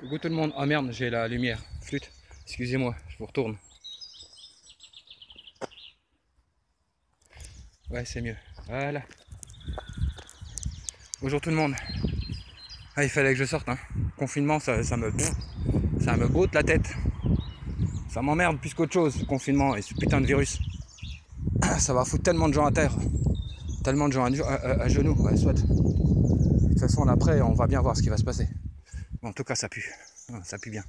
Coucou tout le monde. Ah merde, j'ai la lumière. Flûte. Excusez-moi, je vous retourne. Ouais, c'est mieux. Voilà. Bonjour tout le monde. Ah, il fallait que je sorte. Hein. Confinement, ça me botte la tête. Ça m'emmerde plus qu'autre chose, le confinement et ce putain de virus. Ça va foutre tellement de gens à terre. Tellement de gens à genoux. Ouais, soit. De toute façon, après, on va bien voir ce qui va se passer. Bon, en tout cas, ça pue. Ça pue bien.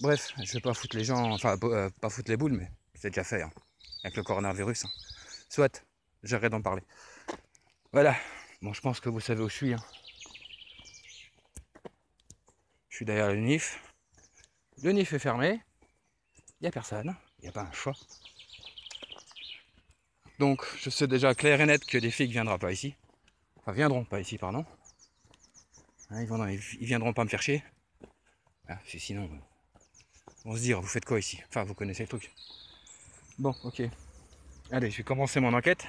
Bref, je vais pas foutre les gens, enfin, pas foutre les boules, mais c'est déjà fait. Hein, avec le coronavirus. Hein. Soit, j'arrête d'en parler. Voilà. Bon, je pense que vous savez où je suis. Hein. Je suis derrière le NIF. Le NIF est fermé. Il n'y a personne. Il n'y a pas un chat. Donc, je sais déjà clair et net que des flics ne viendront pas ici. Enfin, viendront pas ici, pardon. Hein, ils viendront pas me faire chier. Ah, sinon, on se dire, vous faites quoi ici? Enfin, vous connaissez le truc. Bon, ok. Allez, je vais commencer mon enquête.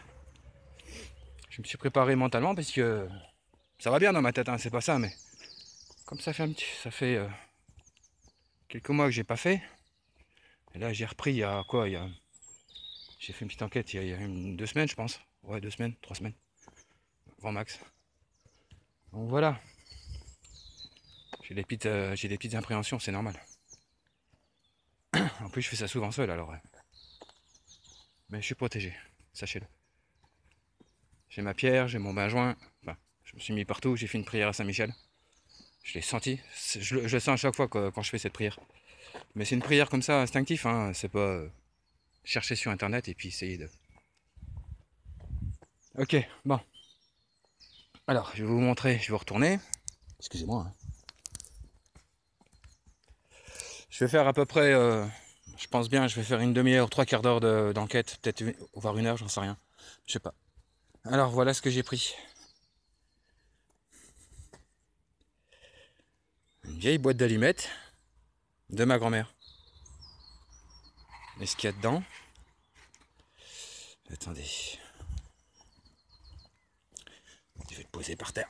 Je me suis préparé mentalement parce que ça va bien dans ma tête, hein, c'est pas ça, mais comme ça fait quelques mois que j'ai pas fait. Et là, j'ai repris il y a quoi? J'ai fait une petite enquête il y a 2 semaines, je pense. Ouais, 2 semaines, 3 semaines, grand max. Donc voilà. J'ai des petites impréhensions, c'est normal. En plus, je fais ça souvent seul, alors. Mais je suis protégé, sachez-le. J'ai ma pierre, j'ai mon bain-joint. Enfin, je me suis mis partout, j'ai fait une prière à Saint-Michel. Je l'ai senti. Je le sens à chaque fois quand je fais cette prière. Mais c'est une prière comme ça, instinctive, hein. C'est pas chercher sur internet et puis essayer de. Ok, bon. Alors, je vais vous montrer, je vais retourner. Excusez-moi. Hein. Je vais faire à peu près, je pense bien, je vais faire une demi-heure, 3/4 d'heure d'enquête, peut-être voire 1 heure, j'en sais rien. Je sais pas. Alors voilà ce que j'ai pris. Une vieille boîte d'allumettes de ma grand-mère. Et ce qu'il y a dedans. Attendez. Je vais le poser par terre.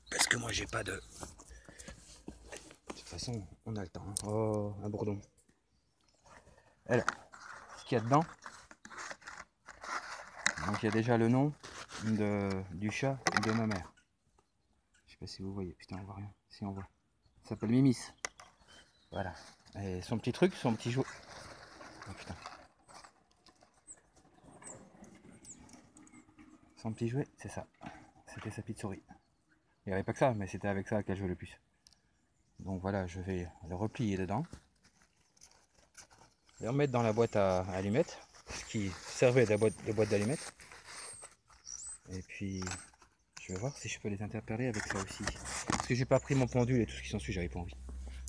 Parce que moi j'ai pas de. De toute façon, on a le temps. Hein. Oh, un bourdon. Alors, ce qu'il y a dedans. Donc il y a déjà le nom du chat et de ma mère. Je sais pas si vous voyez. Putain, on voit rien. Si on voit. Ça s'appelle Mimis. Voilà. Et son petit truc, son petit jouet. Oh putain. Son petit jouet, c'est ça. C'était sa petite souris. Il n'y avait pas que ça, mais c'était avec ça qu'elle jouait le plus. Donc voilà, je vais le replier dedans. Le remettre dans la boîte à allumettes. Ce qui servait de boîte d'allumettes. Et puis, je vais voir si je peux les interpeller avec ça aussi. Parce que j'ai pas pris mon pendule et tout ce qui s'ensuit, j'avais pas envie.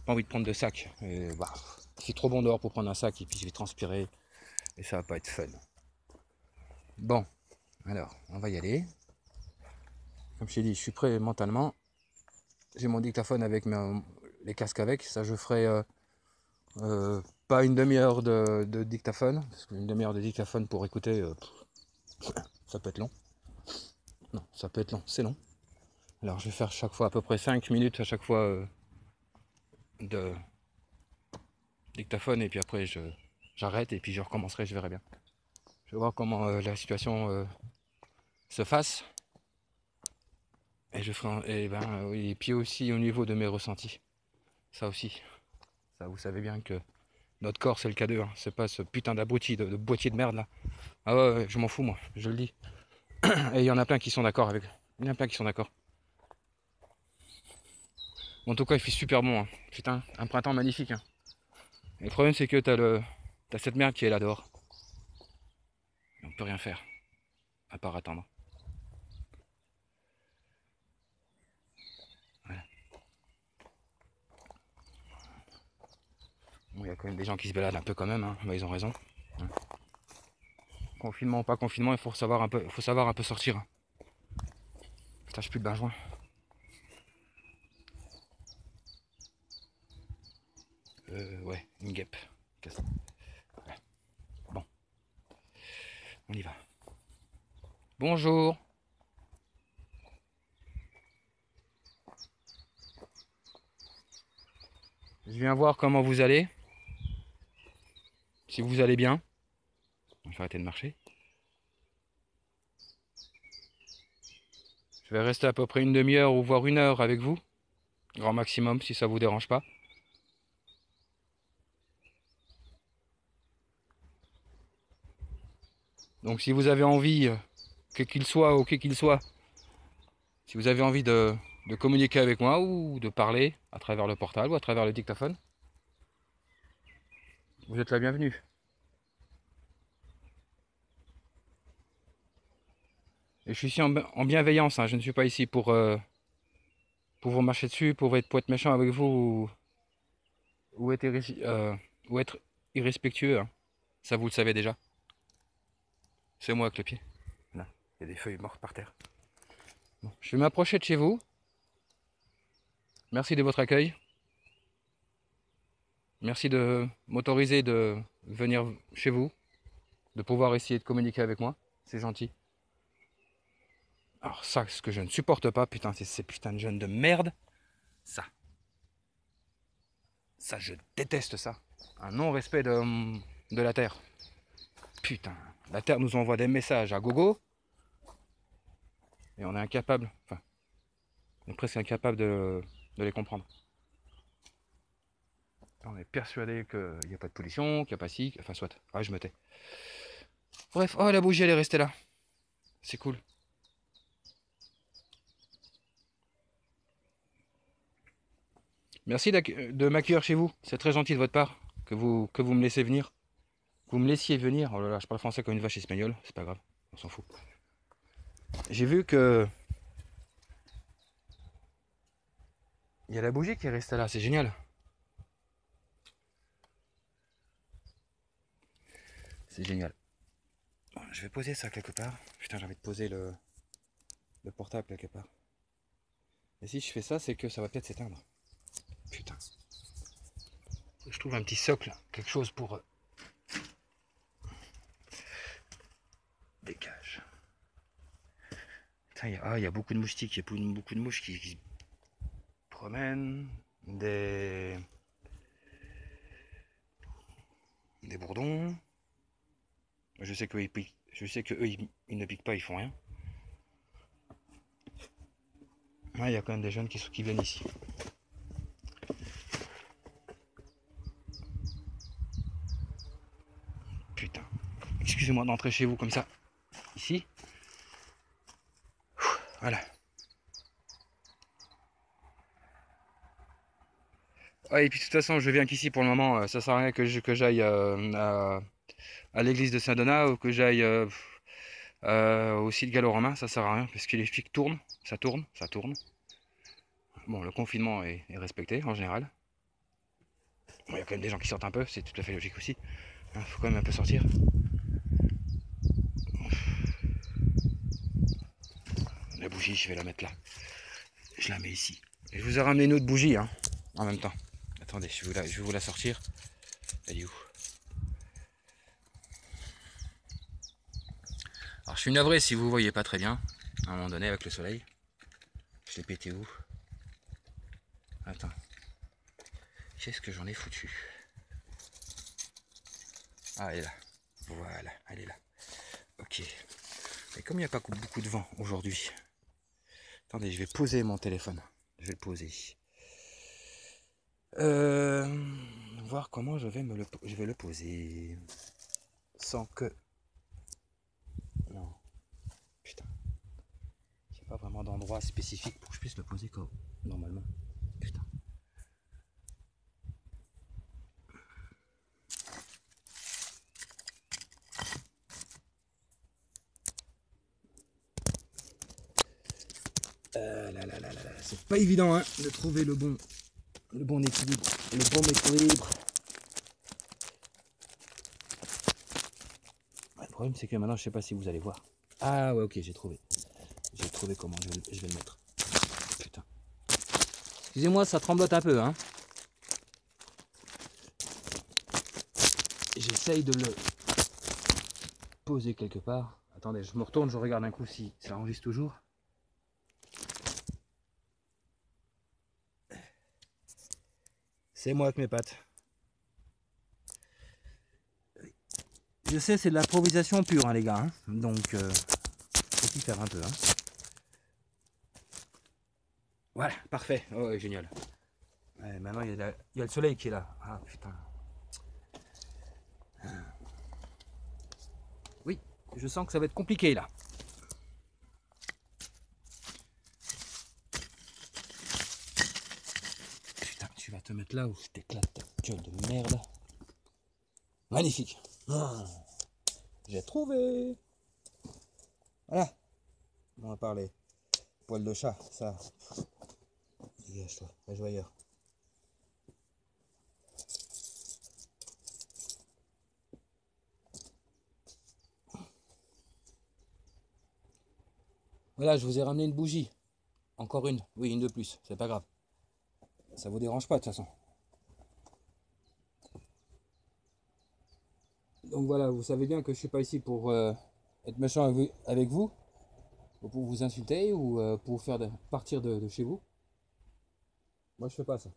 Pas envie de prendre de sac. Bah, c'est trop bon dehors pour prendre un sac et puis je vais transpirer. Et ça va pas être fun. Bon, alors, on va y aller. Comme je t'ai dit, je suis prêt mentalement. J'ai mon dictaphone avec les casques avec. Ça, je ferai pas une demi-heure de dictaphone. Parce qu'une demi-heure de dictaphone pour écouter, ça peut être long. Non, ça peut être long, c'est long. Alors, je vais faire chaque fois à peu près 5 minutes à chaque fois de dictaphone. Et puis après, j'arrête et puis je recommencerai, je verrai bien. Je vais voir comment la situation se fasse. Et je ferai, oui, et puis aussi au niveau de mes ressentis. Ça aussi. Ça, vous savez bien que notre corps, c'est le K2. Hein. C'est pas ce putain d'abruti, de boîtier de merde là. Ah ouais, je m'en fous moi, je le dis. Et il y en a plein qui sont d'accord avec. Il y en a plein qui sont d'accord. En tout cas, il fait super bon. Hein. Putain, un printemps magnifique. Hein. Et le problème, c'est que t'as cette merde qui est là dehors. Et on peut rien faire. À part attendre. Voilà. Bon, il y a quand même des gens qui se baladent un peu quand même. Hein. Bah, ils ont raison. Hein. Confinement ou pas confinement, il faut savoir un peu sortir. Hein. Putain, j'ai plus de bain-joint. Ouais, une guêpe. Ouais. Bon, on y va. Bonjour. Je viens voir comment vous allez. Si vous allez bien. Je vais arrêter de marcher. Je vais rester à peu près une demi-heure ou voire une heure avec vous. Grand maximum si ça vous dérange pas. Donc si vous avez envie, quel qu'il soit ou quel qu'il soit, si vous avez envie de communiquer avec moi ou de parler à travers le portable ou à travers le dictaphone, vous êtes la bienvenue. Et je suis ici en bienveillance, hein. Je ne suis pas ici pour vous marcher dessus, pour être méchant avec vous ou être irrespectueux, hein. Ça vous le savez déjà. C'est moi avec le pied. Là, il y a des feuilles mortes par terre. Bon, je vais m'approcher de chez vous. Merci de votre accueil. Merci de m'autoriser de venir chez vous, de pouvoir essayer de communiquer avec moi. C'est gentil. Alors ça, ce que je ne supporte pas, putain, c'est ces putains de jeunes de merde. Ça. Ça, je déteste ça. Un non-respect de la Terre. Putain, la Terre nous envoie des messages à gogo. Et on est incapable, enfin, on est presque incapable de les comprendre. On est persuadé qu'il n'y a pas de pollution, qu'il n'y a pas si, enfin soit. Ah, je me tais. Bref, oh la bougie elle est restée là. C'est cool. Merci de m'accueillir chez vous. C'est très gentil de votre part que vous me laissez venir. Que vous me laissiez venir. Oh là là, je parle français comme une vache espagnole. C'est pas grave, on s'en fout. J'ai vu que il y a la bougie qui est restée là. C'est génial. C'est génial. Je vais poser ça quelque part. Putain, j'ai envie de poser le portable quelque part. Et si je fais ça, c'est que ça va peut-être s'éteindre. Putain. Je trouve un petit socle, quelque chose pour... Dégage. Putain, il y a beaucoup de moustiques, il y a beaucoup de mouches qui se promènent. Des bourdons. Je sais qu'eux, ils ne piquent pas, ils font rien. Ouais, il y a quand même des jeunes qui viennent ici. Putain. Excusez-moi d'entrer chez vous comme ça. Ici. Voilà. Ouais, et puis de toute façon, je viens qu'ici pour le moment. Ça sert à rien que j'aille à l'église de Saint-Donat ou que j'aille au site gallo-romain. Ça sert à rien parce que les flics tournent. Ça tourne, ça tourne. Bon, le confinement est respecté en général. Bon, il y a quand même des gens qui sortent un peu, c'est tout à fait logique aussi. Il faut quand même un peu sortir. La bougie, je vais la mettre là. Je la mets ici. Et je vous ai ramené une autre bougie, hein, en même temps. Attendez, je vais vous la sortir. Elle est où? Alors je suis navré si vous voyez pas très bien, à un moment donné avec le soleil. Je l'ai pété où? Attends. Qu'est-ce que j'en ai foutu? Ah, elle est là. Voilà, elle est là. Ok. Et comme il n'y a pas beaucoup de vent aujourd'hui, attendez, je vais poser mon téléphone. Je vais le poser. Voir comment je vais le poser sans que... Non. Putain. Il n'y a pas vraiment d'endroit spécifique pour que je puisse le poser comme normalement. Putain. C'est pas évident, hein, de trouver le bon équilibre. Le bon équilibre. Le problème, c'est que maintenant, je sais pas si vous allez voir. Ah ouais, ok, j'ai trouvé. J'ai trouvé comment je vais le mettre. Putain. Excusez-moi, ça tremblote un peu, hein. J'essaye de le poser quelque part. Attendez, je me retourne, je regarde un coup si ça enregistre toujours. C'est moi avec mes pattes. Je sais, c'est de l'improvisation pure, hein, les gars. Hein. Donc, faut y faire un peu. Hein. Voilà, parfait. Oh, ouais, génial. Ouais, maintenant, il y a le soleil qui est là. Ah, putain. Oui, je sens que ça va être compliqué, là. Putain, tu vas te mettre là où je t'éclate ta gueule de merde. Magnifique. Ah, j'ai trouvé. Voilà. On va parler. Poil de chat, ça. Dégage-toi, va jouer ailleurs. Voilà, je vous ai ramené une bougie. Encore une. Oui, une de plus. C'est pas grave. Ça vous dérange pas de toute façon. Donc voilà, vous savez bien que je suis pas ici pour être méchant avec vous, ou pour vous insulter, ou pour vous faire partir de chez vous. Moi, je fais pas ça.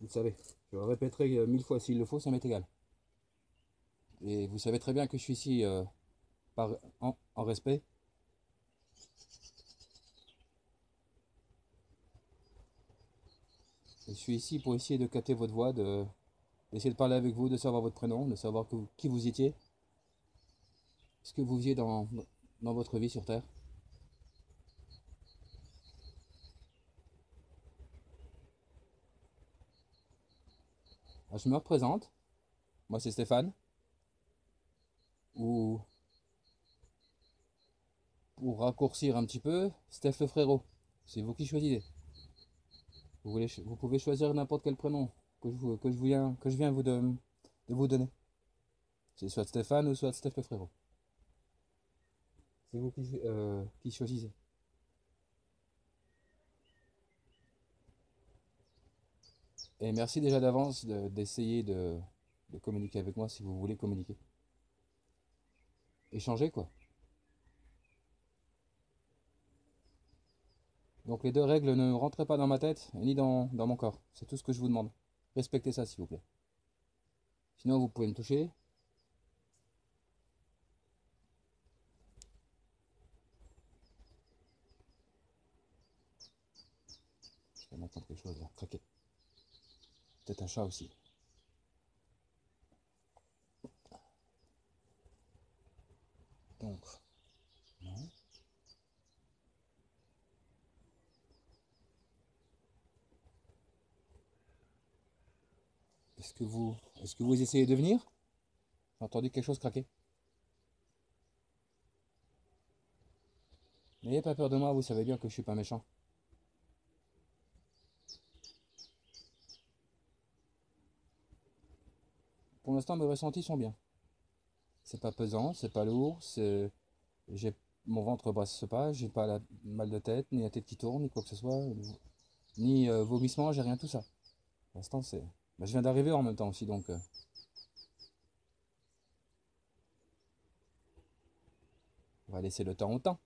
Vous le savez. Je le répéterai 1000 fois s'il le faut, ça m'est égal. Et vous savez très bien que je suis ici en respect. Je suis ici pour essayer de capter votre voix, d'essayer de parler avec vous, de savoir votre prénom, de savoir qui vous étiez, ce que vous faisiez dans votre vie sur Terre. Alors, je me représente. Moi, c'est Stéphane. Ou pour raccourcir un petit peu, Steph le frérot. C'est vous qui choisissez. Vous pouvez choisir n'importe quel prénom que je viens de vous donner. C'est soit Stéphane ou soit Steph le frérot. C'est vous qui choisissez. Et merci déjà d'avance d'essayer de communiquer avec moi si vous voulez communiquer. Échanger quoi. Donc les deux règles ne rentrez pas dans ma tête ni dans mon corps. C'est tout ce que je vous demande. Respectez ça s'il vous plaît. Sinon vous pouvez me toucher. Je vais m'entendre quelque chose là. Craquer. Peut-être un chat aussi. Donc, non. Est-ce que vous essayez de venir? J'ai entendu quelque chose craquer. N'ayez pas peur de moi, vous savez bien que je suis pas méchant. Pour l'instant, mes ressentis sont bien. C'est pas pesant, c'est pas lourd, j'ai mon ventre brasse pas, j'ai pas mal de tête, ni la tête qui tourne, ni quoi que ce soit, ni vomissement, j'ai rien de tout ça. Pour l'instant, c'est. Bah, je viens d'arriver en même temps aussi, donc on va laisser le temps au temps.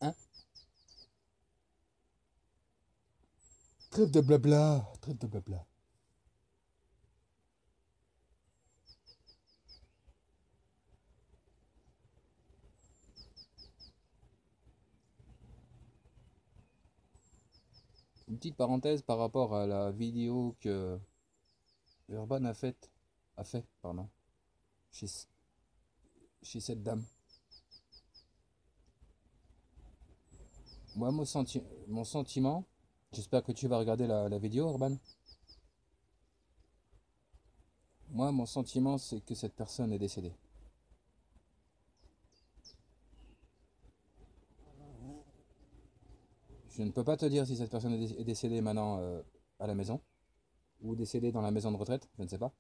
Hein? Trêve de blabla, trêve de blabla. Une petite parenthèse par rapport à la vidéo que Urban a fait, pardon, chez, chez cette dame. Moi, mon sentiment, j'espère que tu vas regarder la vidéo, Urban. Moi, mon sentiment, c'est que cette personne est décédée. Je ne peux pas te dire si cette personne est décédée maintenant à la maison, ou décédée dans la maison de retraite, je ne sais pas.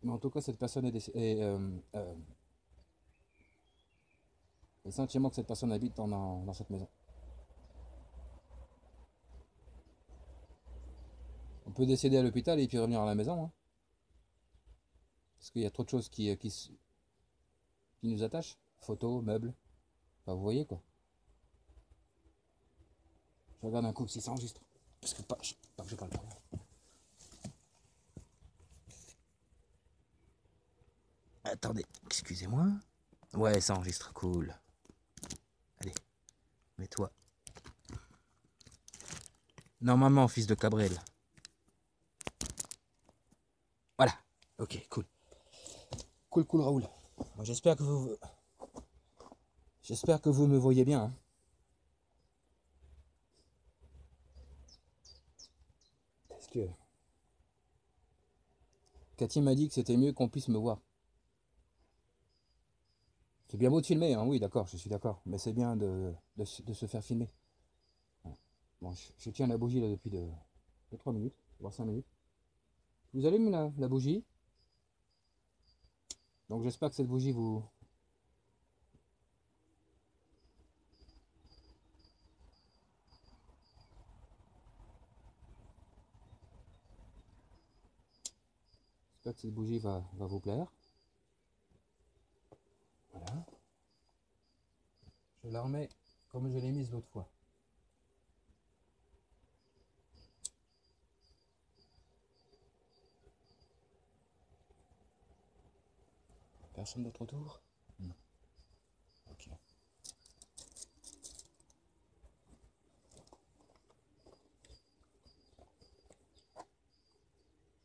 Mais en tout cas, cette personne est décédée. Le sentiment que cette personne habite dans cette maison. On peut décéder à l'hôpital et puis revenir à la maison. Hein, parce qu'il y a trop de choses qui nous attachent. Photos, meubles. Enfin, vous voyez quoi. Je regarde un coup si ça enregistre. Parce que pas que je parle pas. Attendez, excusez-moi. Ouais, ça enregistre, cool. Allez, mets-toi. Normalement, fils de Cabrel. Voilà. Ok, cool. Cool, Raoul. J'espère que vous me voyez bien. Hein. Parce que Cathy m'a dit que c'était mieux qu'on puisse me voir. C'est bien beau de filmer, hein. Oui, d'accord, je suis d'accord. Mais c'est bien de se faire filmer. Bon, je tiens la bougie là depuis 3 minutes, voire 5 minutes. Vous allumez la bougie. Donc j'espère que cette bougie vous... J'espère que cette bougie va vous plaire. Voilà. Je la remets comme je l'ai mise l'autre fois. Personne d'autre autour? Non. Ok.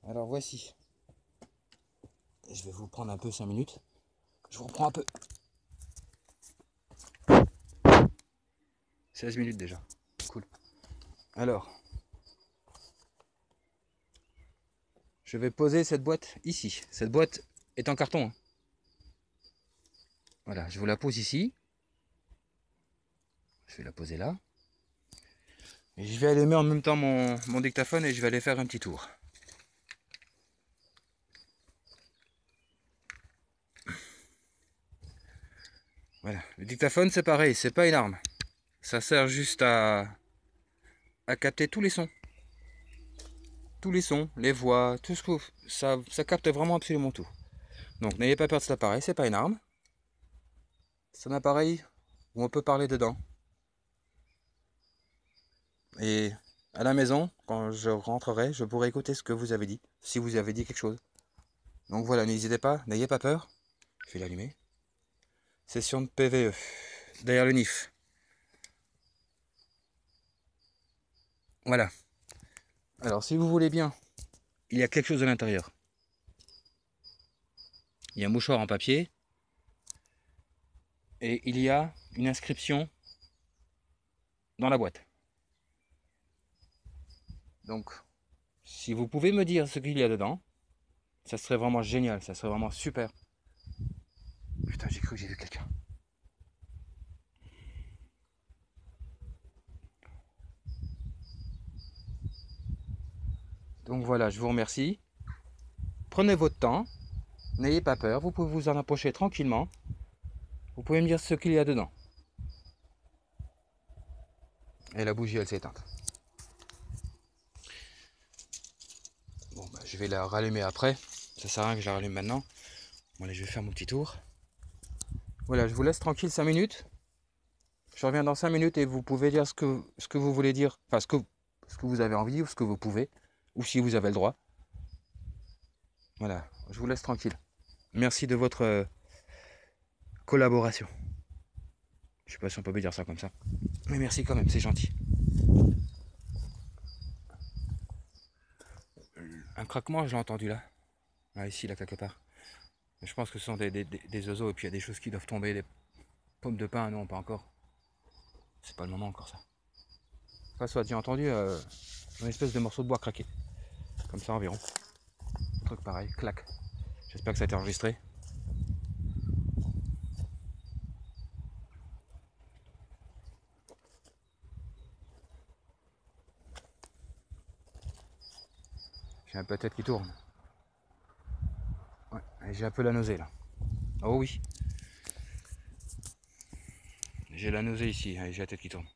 Alors voici. Je vais vous prendre un peu 5 minutes. Je vous reprends un peu. 16 minutes déjà. Cool. Alors, je vais poser cette boîte ici. Cette boîte est en carton. Hein. Voilà, je vous la pose ici. Je vais la poser là. Et je vais allumer en même temps mon dictaphone et je vais aller faire un petit tour. Voilà, le dictaphone c'est pareil, c'est pas une arme. Ça sert juste à capter tous les sons. Tous les sons, les voix, tout ce que ça capte vraiment absolument tout. Donc n'ayez pas peur de cet appareil, c'est pas une arme. C'est un appareil où on peut parler dedans. Et à la maison, quand je rentrerai, je pourrai écouter ce que vous avez dit, si vous avez dit quelque chose. Donc voilà, n'hésitez pas, n'ayez pas peur. Je vais l'allumer. Session de PVE, derrière le NIF. Voilà. Alors si vous voulez bien, il y a quelque chose à l'intérieur. Il y a un mouchoir en papier. Et il y a une inscription dans la boîte. Donc, si vous pouvez me dire ce qu'il y a dedans, ça serait vraiment génial, ça serait vraiment super. Putain, j'ai cru que j'ai vu quelqu'un. Donc voilà, je vous remercie. Prenez votre temps, n'ayez pas peur, vous pouvez vous en approcher tranquillement. Vous pouvez me dire ce qu'il y a dedans. Et la bougie, elle s'est éteinte. Bon, bah, je vais la rallumer après. Ça sert à rien que je la rallume maintenant. Bon, allez, je vais faire mon petit tour. Voilà, je vous laisse tranquille 5 minutes. Je reviens dans 5 minutes et vous pouvez dire ce que vous voulez dire. Enfin, ce que vous avez envie ou ce que vous pouvez. Ou si vous avez le droit. Voilà, je vous laisse tranquille. Merci de votre collaboration. Je sais pas si on peut dire ça comme ça. Mais merci quand même, c'est gentil. Un craquement, je l'ai entendu là. Ah, ici, là, quelque part. Je pense que ce sont des oiseaux et puis il y a des choses qui doivent tomber. Des pommes de pin, non, pas encore. C'est pas le moment encore ça. Enfin, soit j'ai entendu une espèce de morceau de bois craquer. Comme ça environ. Un truc pareil, clac. J'espère que ça a été enregistré. J'ai un peu la tête qui tourne. Ouais, j'ai un peu la nausée là. Oh oui. J'ai la nausée ici, j'ai la tête qui tourne.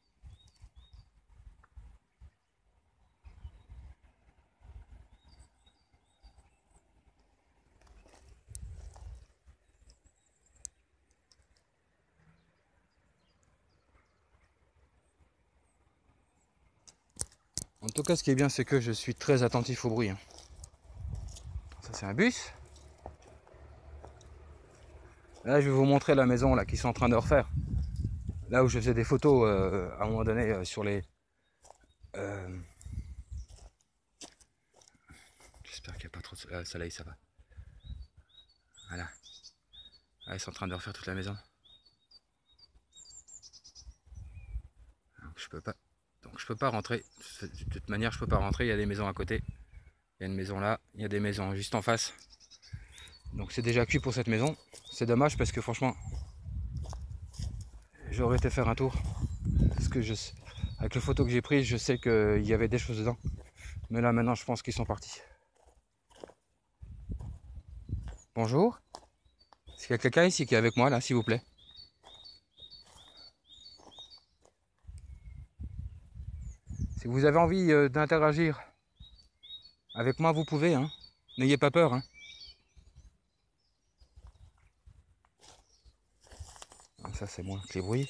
En tout cas, ce qui est bien, c'est que je suis très attentif au bruit. Hein. Ça, c'est un bus. Là, je vais vous montrer la maison là qu'ils sont en train de refaire. Là où je faisais des photos à un moment donné sur les... J'espère qu'il n'y a pas trop de soleil, ça va. Voilà. Là, ils sont en train de refaire toute la maison. Donc je peux pas rentrer. De toute manière, je peux pas rentrer. Il y a des maisons à côté. Il y a une maison là. Il y a des maisons juste en face. Donc c'est déjà cuit pour cette maison. C'est dommage parce que franchement, j'aurais été faire un tour. Parce que avec les photos que j'ai prises, je sais qu'il y avait des choses dedans. Mais là maintenant, je pense qu'ils sont partis. Bonjour. Est-ce qu'il y a quelqu'un ici qui est avec moi là, s'il vous plaît? Si vous avez envie d'interagir avec moi, vous pouvez. Hein. N'ayez pas peur. Hein. Ça c'est moins que les bruits.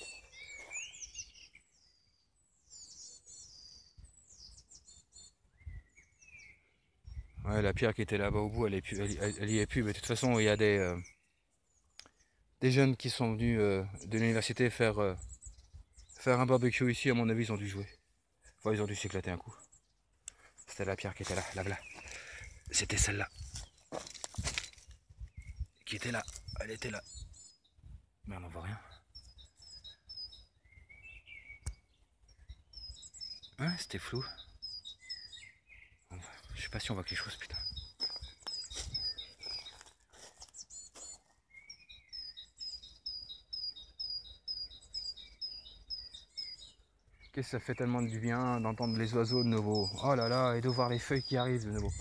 Ouais, la pierre qui était là-bas au bout, elle y est plus. Mais de toute façon, il y a des jeunes qui sont venus de l'université faire un barbecue ici. À mon avis, ils ont dû jouer. Enfin, ils ont dû s'éclater un coup. C'était la pierre qui était là, là. C'était celle-là. Qui était là. Elle était là. Mais on n'en voit rien. Ouais, c'était flou. Je sais pas si on voit quelque chose, putain. Qu'est-ce que ça fait tellement du bien d'entendre les oiseaux de nouveau. Oh là là, et de voir les feuilles qui arrivent de nouveau.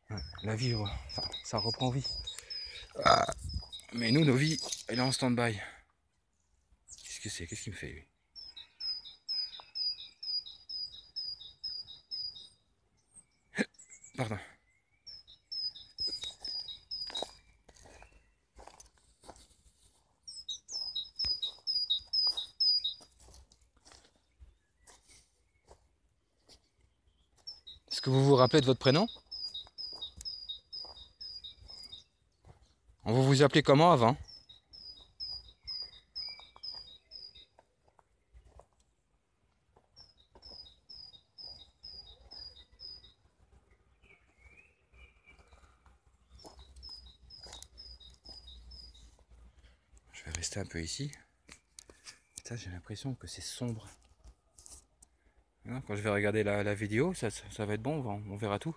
Ouais, la vie, enfin, ça reprend vie. Ah. Mais nous, nos vies, elle est en stand-by. Qu'est-ce que c'est? Qu'est-ce qu'il me fait, lui? Pardon. Est-ce que vous vous rappelez de votre prénom? On vous appelait comment avant? Je vais rester un peu ici. Putain, j'ai l'impression que c'est sombre. Quand je vais regarder la vidéo, ça va être bon, on verra tout.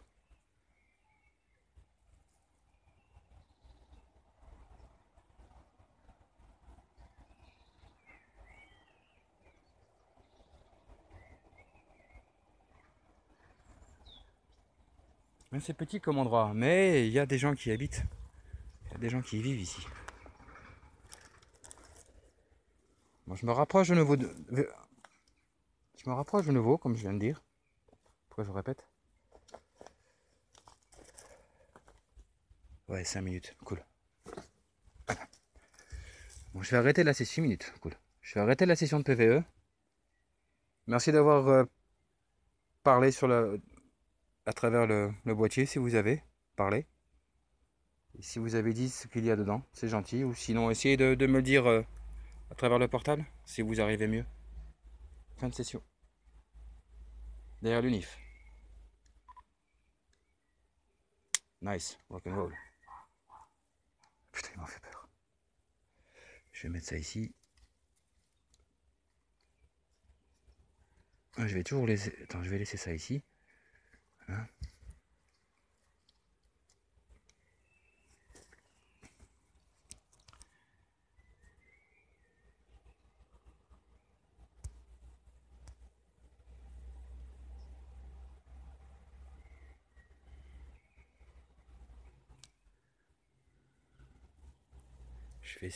C'est petit comme endroit, mais il y a des gens qui y habitent. Il y a des gens qui y vivent ici. Bon, je me rapproche de nouveau Je me rapproche de nouveau, comme je viens de dire. Pourquoi je répète? Ouais, 5 minutes, cool. Bon, je vais arrêter là, c'est 6 minutes, cool. Je vais arrêter la session de PVE. Merci d'avoir parlé à travers le boîtier, si vous avez parlé. Et si vous avez dit ce qu'il y a dedans, c'est gentil. Ou sinon, essayez de me le dire à travers le portable, si vous arrivez mieux. Fin de session. Derrière l'UNIF. Nice, rock'n'roll. Putain, il m'a fait peur. Je vais mettre ça ici. Je vais toujours laisser. Attends, je vais laisser ça ici. Hein.